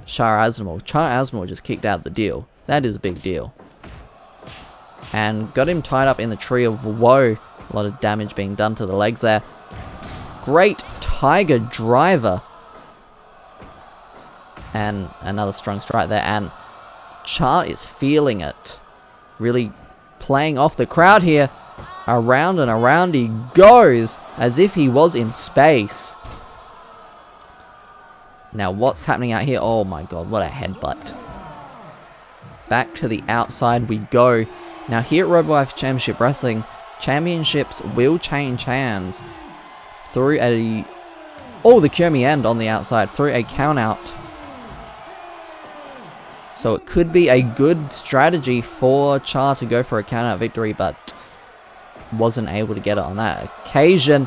Char Aznable. Char Aznable just kicked out the deal. That is a big deal. And got him tied up in the Tree of Woe. A lot of damage being done to the legs there. Great Tiger Driver. And another strong strike there. And Char is feeling it. Really playing off the crowd here. Around and around he goes as if he was in space. Now what's happening out here? Oh my god, what a headbutt. Back to the outside we go. Now here at Robowaifu Championship Wrestling, championships will change hands through a... Oh, the Kiyomi end on the outside through a count out. So it could be a good strategy for Char to go for a count out victory, but wasn't able to get it on that occasion.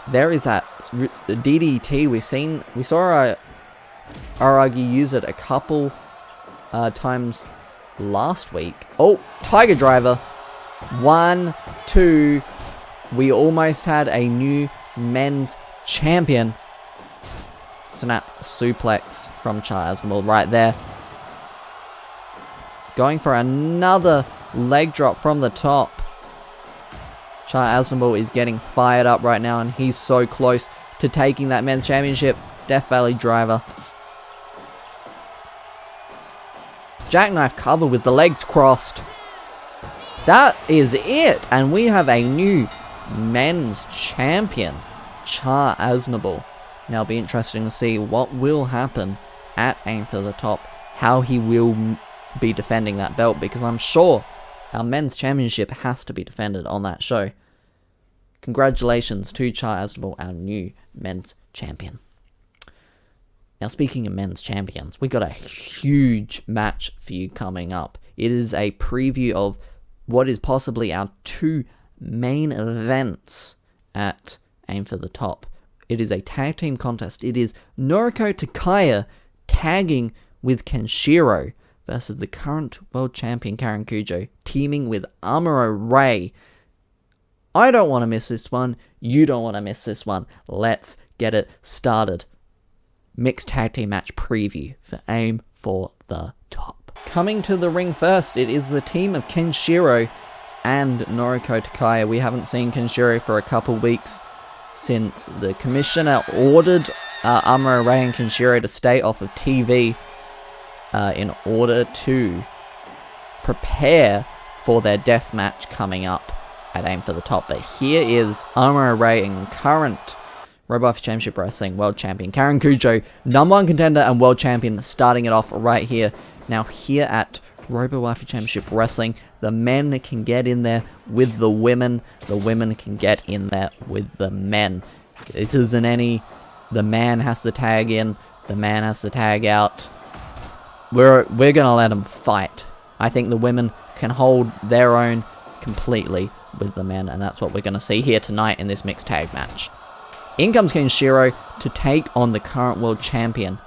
There is that DDT we saw Aragi use it a couple times last week. Oh, Tiger Driver. 1, 2. We almost had a new men's champion. Snap suplex from Char Aznable right there. Going for another leg drop from the top. Char Aznable is getting fired up right now, and he's so close to taking that men's championship. Death Valley Driver. Jackknife cover with the legs crossed. That is it, and we have a new men's champion, Char Aznable. Now it'll be interesting to see what will happen at Aim for the Top, how he will be defending that belt, because I'm sure our men's championship has to be defended on that show. Congratulations to Char Aznable, our new men's champion. Now speaking of men's champions, we got a huge match for you coming up. It is a preview of what is possibly our 2 main events at Aim for the Top. It is a tag team contest. It is Noriko Takaya tagging with Kenshiro versus the current world champion Karen Kujo, teaming with Amuro Ray. I don't want to miss this one. You don't want to miss this one. Let's get it started. Mixed tag team match preview for Aim for the Top. Coming to the ring first, it is the team of Kenshiro and Noriko Takaya. We haven't seen Kenshiro for a couple weeks since the commissioner ordered Amuro Ray and Kenshiro to stay off of TV in order to prepare for their death match coming up at Aim for the Top. But here is Amuro Ray and current Robowaifu Championship Wrestling World Champion Karen Kujo, #1 contender and World Champion, starting it off right here. Now here at Robowaifu Championship Wrestling, the men can get in there with the women can get in there with the men. This isn't any, the man has to tag in, the man has to tag out. We're gonna let them fight. I think the women can hold their own completely with the men, and that's what we're gonna see here tonight in this mixed tag match. In comes Kenshiro to take on the current world champion.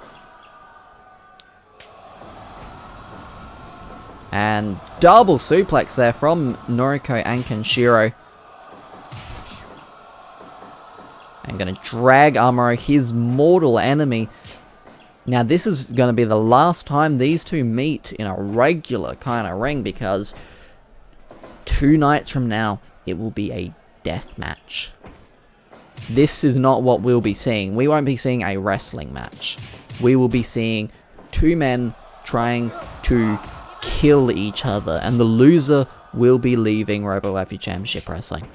And double suplex there from Noriko and Kenshiro. And going to drag Amuro, his mortal enemy. Now, this is going to be the last time these two meet in a regular kind of ring, because 2 nights from now, it will be a death match. This is not what we'll be seeing. We won't be seeing a wrestling match. We will be seeing 2 men trying to kill each other, and the loser will be leaving Robowaifu Championship Wrestling.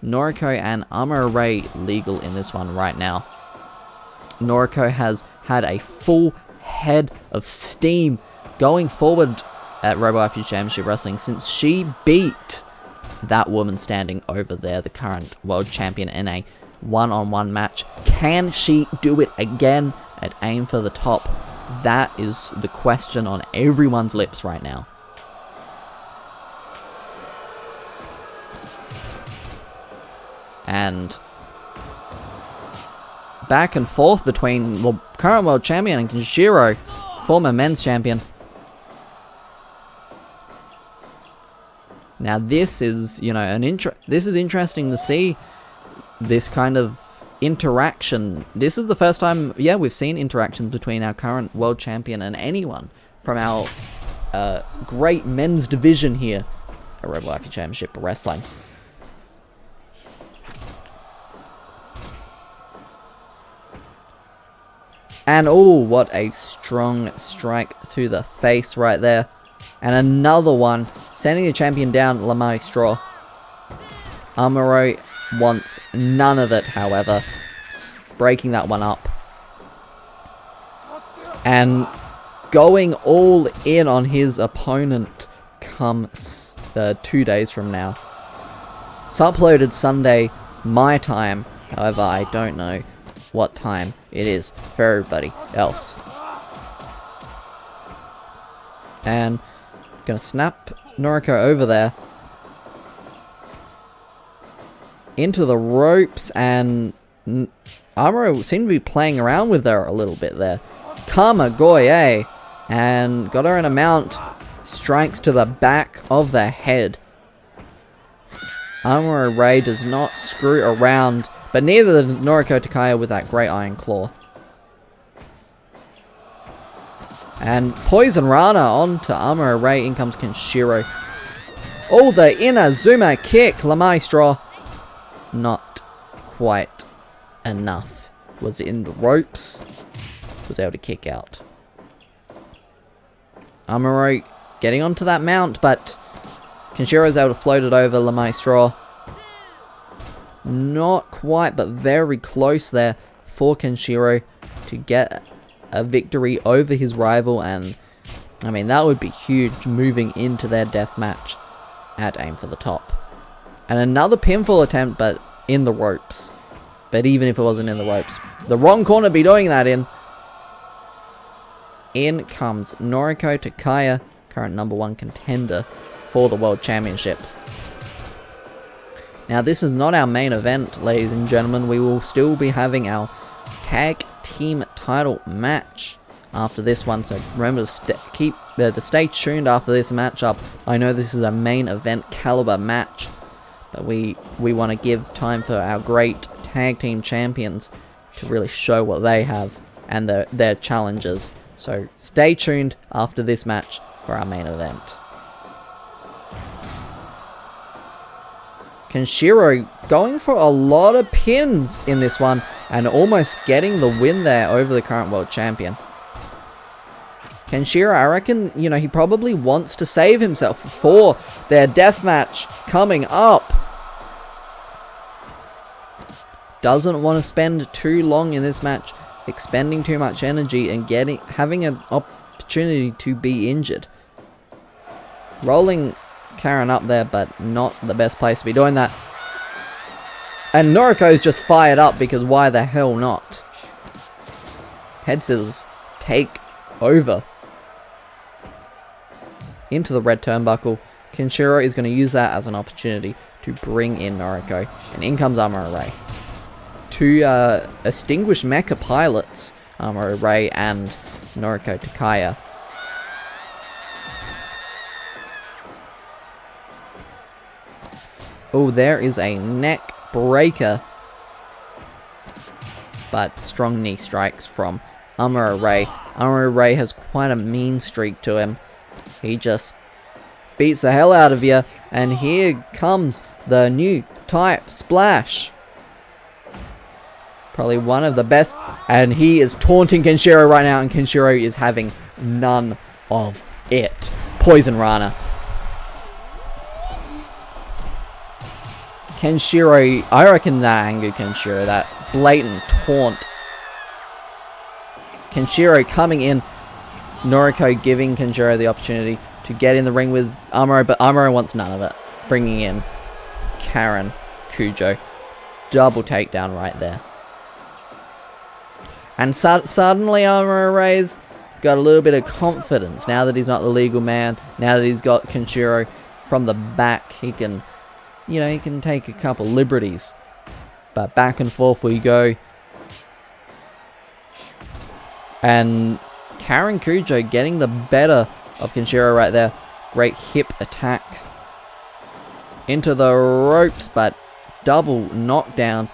Noriko and Amuro Ray legal in this one right now. Noriko has had a full head of steam going forward at Robowaifu Championship Wrestling since she beat that woman standing over there, the current world champion, in a one-on-one match. Can she do it again at Aim for the Top? That is the question on everyone's lips right now. And back and forth between the current world champion and Kenshiro, former men's champion. Now this is, you know, this is interesting to see this kind of interaction. This is the first time, yeah, we've seen interactions between our current world champion and anyone from our great men's division here at Robowaifu Championship Wrestling. And oh, what a strong strike through the face right there. And another one, sending the champion down, La Maestro. Amuro wants none of it, however, breaking that one up. And going all in on his opponent come 2 days from now. It's uploaded Sunday, my time. However, I don't know what time it is for everybody else. And gonna snap Noriko over there into the ropes, and Amuro seemed to be playing around with her a little bit there. Kamagoye, and got her in a mount, strikes to the back of the head. Amuro Ray does not screw around, but neither did Noriko Takaya with that great iron claw. And Poison Rana onto Amuro Ray. In comes Kenshiro. Oh, the Inazuma kick. La Maestro. Not quite enough. Was in the ropes. Was able to kick out. Amuro getting onto that mount, but Kenshiro's able to float it over La Maestro. Not quite, but very close there for Kenshiro to get a victory over his rival, and I mean that would be huge moving into their death match at Aim for the Top. And another pinfall attempt, but in the ropes. But even if it wasn't in the ropes, the wrong corner to be doing that in. In comes Noriko Takaya, current #1 contender for the World Championship. Now this is not our main event, ladies and gentlemen. We will still be having our tag team title match after this one, so remember to stay tuned after this matchup. I know this is a main event caliber match, but we want to give time for our great tag team champions to really show what they have and their challenges. So stay tuned after this match for our main event. Kenshiro going for a lot of pins in this one and almost getting the win there over the current world champion. Kenshiro, I reckon, you know, he probably wants to save himself for their death match coming up. Doesn't want to spend too long in this match, expending too much energy and having an opportunity to be injured. Rolling Karen up there, but not the best place to be doing that. And Noriko's just fired up, because why the hell not? Head scissors take over. Into the red turnbuckle. Kenshiro is going to use that as an opportunity to bring in Noriko. And in comes Amuro Ray. Two extinguished mecha pilots, Amuro Ray and Noriko Takaya. Oh, there is a neck breaker but strong knee strikes from Amuro Ray. Amuro Ray has quite a mean streak to him. He just beats the hell out of you, and here comes the new type splash. Probably one of the best, and he is taunting Kenshiro right now, and Kenshiro is having none of it. Poison Rana. Kenshiro, I reckon that angered Kenshiro, that blatant taunt. Kenshiro coming in, Noriko giving Kenshiro the opportunity to get in the ring with Amuro, but Amuro wants none of it. Bringing in Karen Kujo. Double takedown right there. And suddenly Amuro Ray's got a little bit of confidence now that he's not the legal man. Now that he's got Kenshiro from the back, he can, you know, he can take a couple liberties. But back and forth we go. And Karen Kujo getting the better of Kenshiro right there. Great hip attack. Into the ropes, but double knockdown.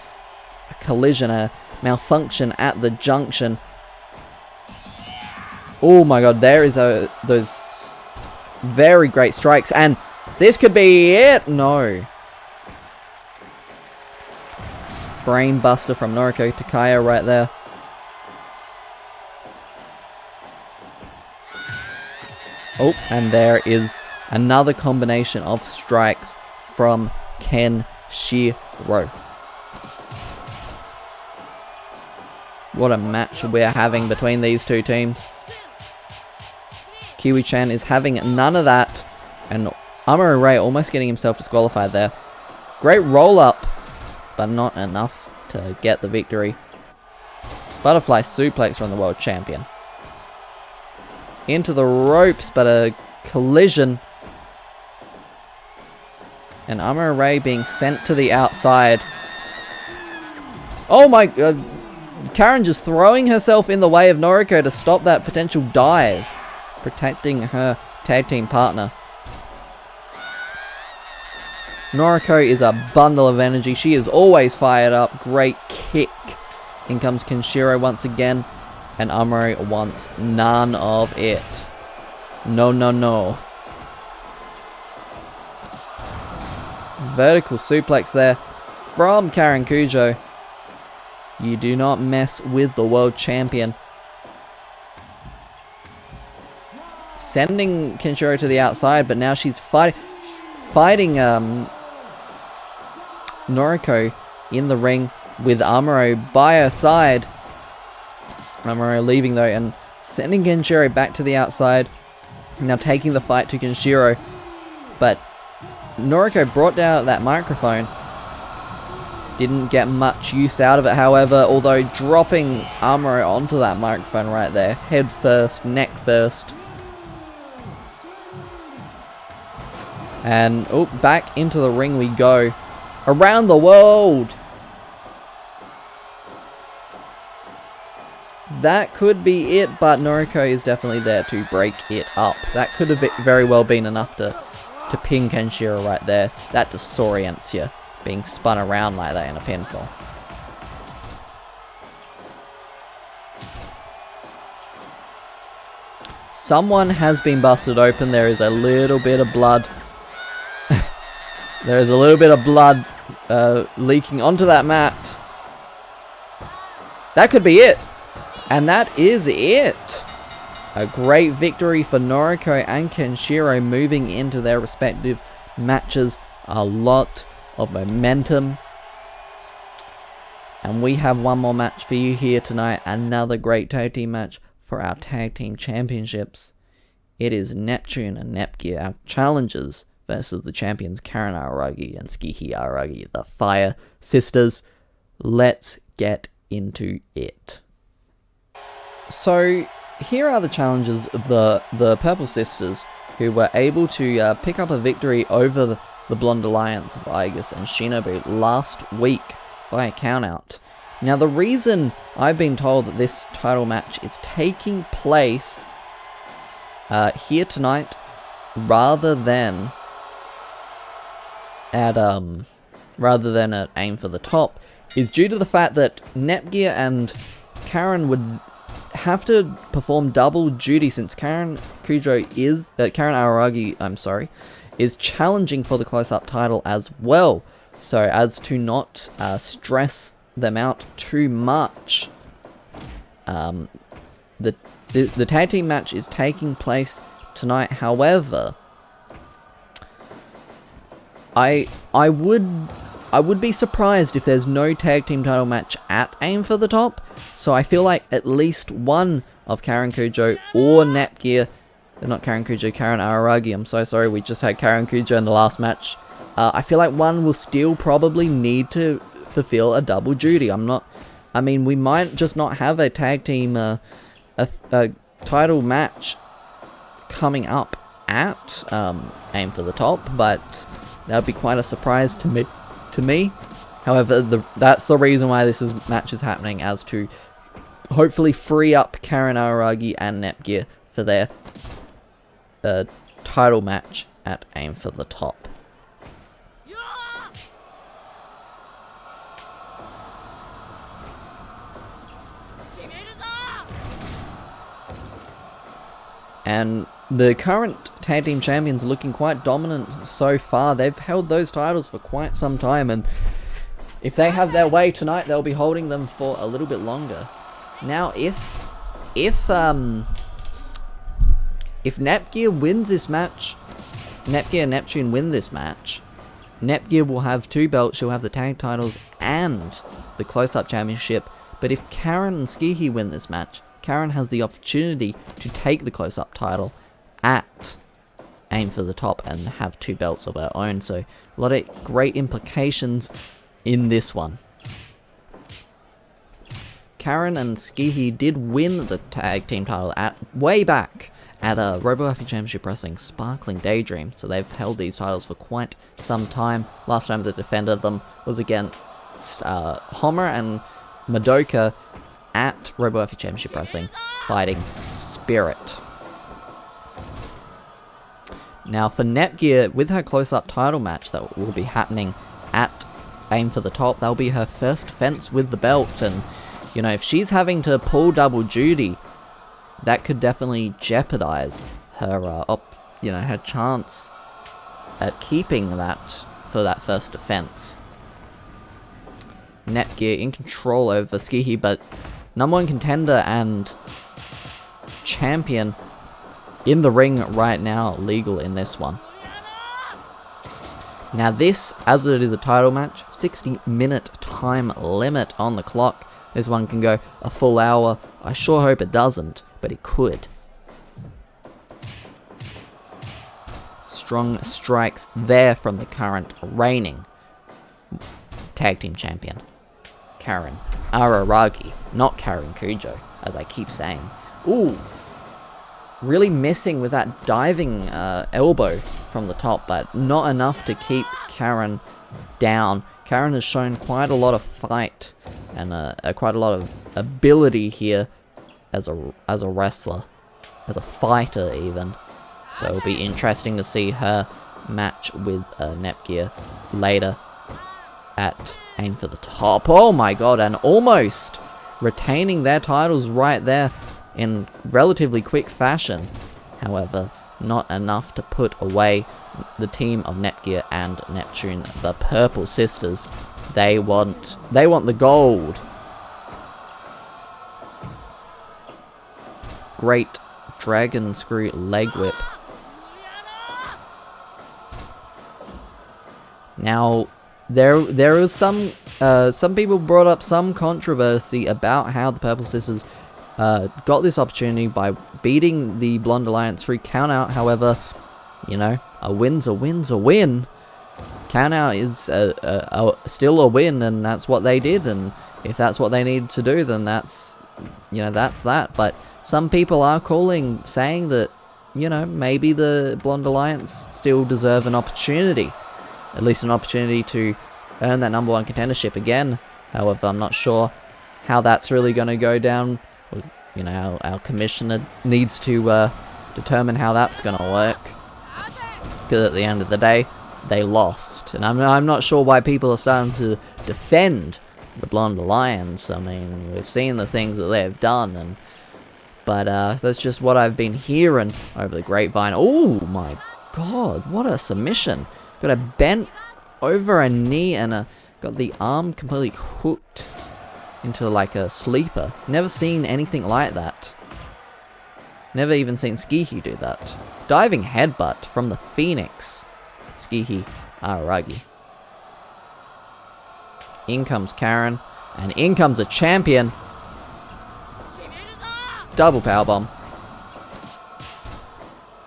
A collision, a malfunction at the junction. Oh my god, there is those very great strikes, and this could be it. No. Brain buster from Noriko Takaya right there. Oh, and there is another combination of strikes from Kenshiro. What a match we're having between these two teams. Kiwi-chan is having none of that. And Amuro Ray almost getting himself disqualified there. Great roll-up, but not enough to get the victory. Butterfly suplex from the world champion. Into the ropes, but a collision. And Amuro Ray being sent to the outside. Oh my god. Karen just throwing herself in the way of Noriko to stop that potential dive. Protecting her tag team partner. Noriko is a bundle of energy. She is always fired up. Great kick. In comes Kenshiro once again. And Amuro wants none of it. No, no, no. Vertical suplex there from Karen Kujo. You do not mess with the world champion. Sending Kenshiro to the outside, but now she's fighting Noriko in the ring with Amuro by her side. Amuro leaving though, and sending Kenshiro back to the outside. Now taking the fight to Kenshiro. But Noriko brought down that microphone. Didn't get much use out of it, however, although dropping Amuro onto that microphone right there. Head first, neck first. And, oh, back into the ring we go. Around the world! That could be it, but Noriko is definitely there to break it up. That could have very well been enough to pin Kenshiro right there. That disorients you, being spun around like that in a pinfall. Someone has been busted open. There is a little bit of blood. There is a little bit of blood leaking onto that mat. That could be it. And that is it. A great victory for Noriko and Kenshiro moving into their respective matches. A lot of momentum. And we have one more match for you here tonight. Another great tag team match for our tag team championships. It is Neptune and Nepgear, our challengers, versus the champions Karen Araragi and Tsukiki Araragi, the Fire Sisters. Let's get into it. So, here are the challengers, the Purple Sisters, who were able to pick up a victory over the Blonde Alliance of Igus and Shinobu last week via countout. Now, the reason I've been told that this title match is taking place here tonight rather than at Aim for the Top is due to the fact that Netgear and Karen would have to perform double duty since Karen Araragi, is challenging for the close-up title as well, so as to not stress them out too much. The tag team match is taking place tonight. However, I would be surprised if there's no tag team title match at Aim for the Top. So I feel like at least one of Karen Kujo or Netgear, not Karen Kujo, Karen Araragi, I'm so sorry, we just had Karen Kujo in the last match. I feel like one will still probably need to fulfill a double duty. We might just not have a tag team a title match coming up at Aim for the Top, but that would be quite a surprise to me. However, that's the reason why this match is happening, as to hopefully free up Karen Araragi and Netgear for their title match at Aim for the Top. And the current tag team champions are looking quite dominant so far. They've held those titles for quite some time, and if they have their way tonight, they'll be holding them for a little bit longer. Now, if Netgear wins this match, Netgear and Neptune win this match, Netgear will have 2 belts. She'll have the tag titles and the close-up championship. But if Karen and Skihi win this match, Karen has the opportunity to take the close-up title at Aim for the Top and have 2 belts of her own. So a lot of great implications in this one. Karen and Skihi did win the tag team title way back at a Robowaifu Championship Wrestling Sparkling Daydream, so they've held these titles for quite some time. Last time they defended them was against Homer and Madoka at Robowaifu Championship Wrestling Fighting Spirit. Now for Netgear, with her close-up title match that will be happening at Aim for the Top, that'll be her first defense with the belt, and you know, if she's having to pull double duty, that could definitely jeopardize her her chance at keeping that for that first defense. Netgear in control over Skihi, but #1 contender and champion in the ring right now, legal in this one. Now this, as it is a title match, 60-minute time limit on the clock. This one can go a full hour. I sure hope it doesn't, but it could. Strong strikes there from the current reigning tag team champion, Karen Araragi, not Karen Kujo, as I keep saying. Ooh, really missing with that diving elbow from the top, but not enough to keep Karen down. Karen has shown quite a lot of fight and quite a lot of ability here as a wrestler, as a fighter even. So it'll be interesting to see her match with Netgear later at Aim for the Top. Oh my god, and almost retaining their titles right there in relatively quick fashion. However, not enough to put away the team of Netgear and Neptune, the Purple Sisters. They want the gold. Great dragon screw leg whip. Now, there is some people brought up some controversy about how the Purple Sisters got this opportunity by beating the Blonde Alliance through countout. However, you know, a win's a win. Countout is still a win, and that's what they did. And if that's what they needed to do, then that's that. But some people are saying that, you know, maybe the Blonde Alliance still deserve an opportunity. At least an opportunity to earn that #1 contendership again. However, I'm not sure how that's really going to go down. You know, our commissioner needs to determine how that's going to work. Because at the end of the day, they lost. And I'm not sure why people are starting to defend the Blonde Alliance. I mean, we've seen the things that they've done, but that's just what I've been hearing over the grapevine. Oh my god, what a submission. Got a bent over a knee and got the arm completely hooked into like a sleeper. Never seen anything like that. Never even seen Skihi do that. Diving headbutt from the Phoenix. Skihi Araragi. In comes Karen, and in comes a champion. Double powerbomb.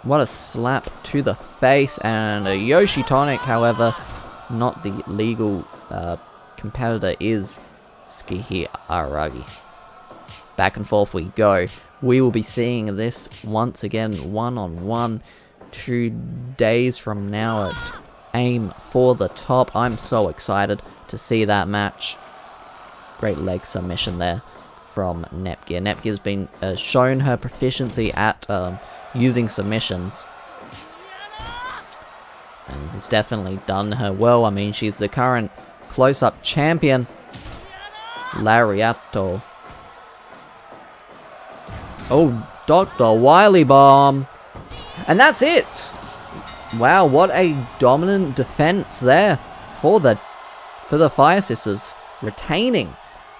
What a slap to the face, and a Yoshi tonic, however, not the legal competitor is Skihi Araragi. Back and forth we go. We will be seeing this once again, one-on-one, 2 days from now at Aim for the Top. I'm so excited to see that match. Great leg submission there from Nepgear. Nepgear's been shown her proficiency at using submissions, and has definitely done her well. I mean, she's the current close-up champion. Lariato. Oh, Dr. Wily Bomb. And that's it. Wow, what a dominant defense there for the Fire Sisters, retaining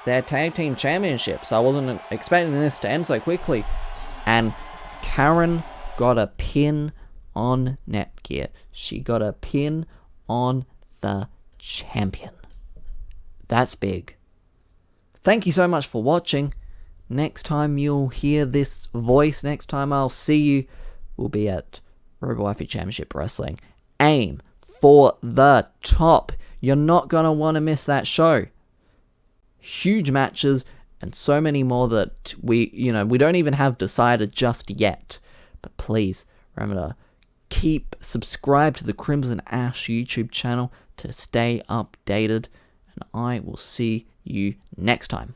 their tag team championships. I wasn't expecting this to end so quickly. And Karen got a pin on Nepgear. She got a pin on the champion. That's big. Thank you so much for watching. Next time you'll hear this voice, next time I'll see you, will be at Robowaifu Championship Wrestling. Aim for the Top. You're not going to want to miss that show. Huge matches and so many more that we don't even have decided just yet. But please remember to keep subscribed to the Crimson Ash YouTube channel to stay updated. And I will see you next time.